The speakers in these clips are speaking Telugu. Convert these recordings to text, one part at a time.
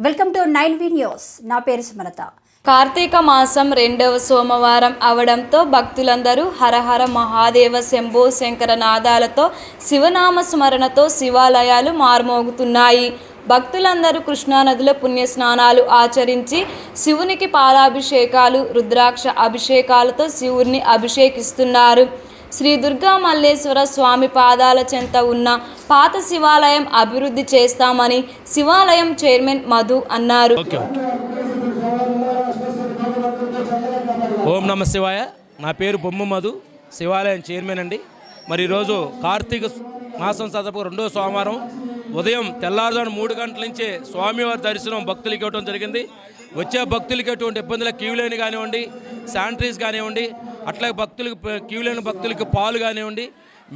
Welcome to 9V news. నా పేరు సుమలత. కార్తీక మాసం 2వ సోమవారం అవడంతో భక్తులందరూ హరహర మహాదేవ శంభో శంకర నాదాలతో శివనామ స్మరణతో శివాలయాలు మార్మోగుతున్నాయి. భక్తులందరూ కృష్ణానదిలో పుణ్యస్నానాలు ఆచరించి శివునికి పాలాభిషేకాలు, రుద్రాక్ష అభిషేకాలతో శివుడిని అభిషేకిస్తున్నారు. శ్రీ దుర్గా మల్లేశ్వర స్వామి పాదాల చెంత ఉన్న పాత శివాలయం అభివృద్ధి చేస్తామని శివాలయం చైర్మన్ మధు అన్నారు. ఓం నమ శివాయ. నా పేరు బొమ్మ మధు, శివాలయం చైర్మన్ అండి. మరి ఈరోజు కార్తీక మాసం సందర్భంగా 2వ సోమవారం ఉదయం తెల్లారుజాము 3 గంటల నుంచే స్వామివారి దర్శనం భక్తులకి ఇవ్వడం జరిగింది. వచ్చే భక్తులకి ఎటువంటి ఇబ్బందులు క్యూ లైన్ కానివ్వండి, శానిటరీస్ కానివ్వండి, అట్లాగే భక్తులకు క్యూ లైన్ భక్తులకి పాలు కానివ్వండి,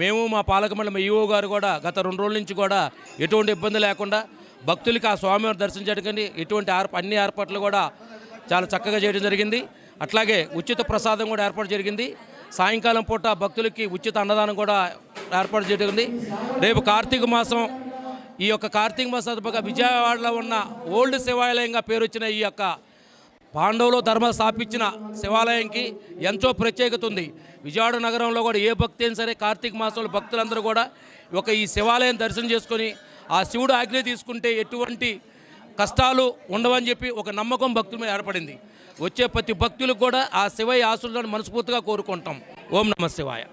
మేము మా పాలక మండలి ఈఓ గారు కూడా గత 2 రోజుల నుంచి కూడా ఎటువంటి ఇబ్బంది లేకుండా భక్తులకి ఆ స్వామివారి దర్శనం చేయడానికి ఎటువంటి అన్ని ఏర్పాట్లు కూడా చాలా చక్కగా చేయడం జరిగింది. అట్లాగే ఉచిత ప్రసాదం కూడా ఏర్పాటు జరిగింది. సాయంకాలం పూట భక్తులకి ఉచిత అన్నదానం కూడా ఏర్పాటు జరిగింది. రేపు కార్తీక మాసం, ఈ యొక్క కార్తీక మాసం సందర్భంగా విజయవాడలో ఉన్న ఓల్డ్ శివాలయంగా పేరు వచ్చిన ఈ యొక్క పాండవులు ధర్మ స్థాపించిన శివాలయంకి ఎంతో ప్రత్యేకత ఉంది. విజయవాడ నగరంలో కూడా ఏ భక్తి అయినా సరే కార్తీక మాసంలో భక్తులందరూ కూడా ఈ శివాలయం దర్శనం చేసుకొని ఆ శివుడు ఆజ్ఞ తీసుకుంటే ఎటువంటి కష్టాలు ఉండవని చెప్పి ఒక నమ్మకం భక్తుల మీద ఏర్పడింది. వచ్చే ప్రతి భక్తులకు కూడా ఆ శివయ్య ఆశీర్వాదాన్ని మనస్ఫూర్తిగా కోరుకుంటాం. ఓం నమ శివాయ.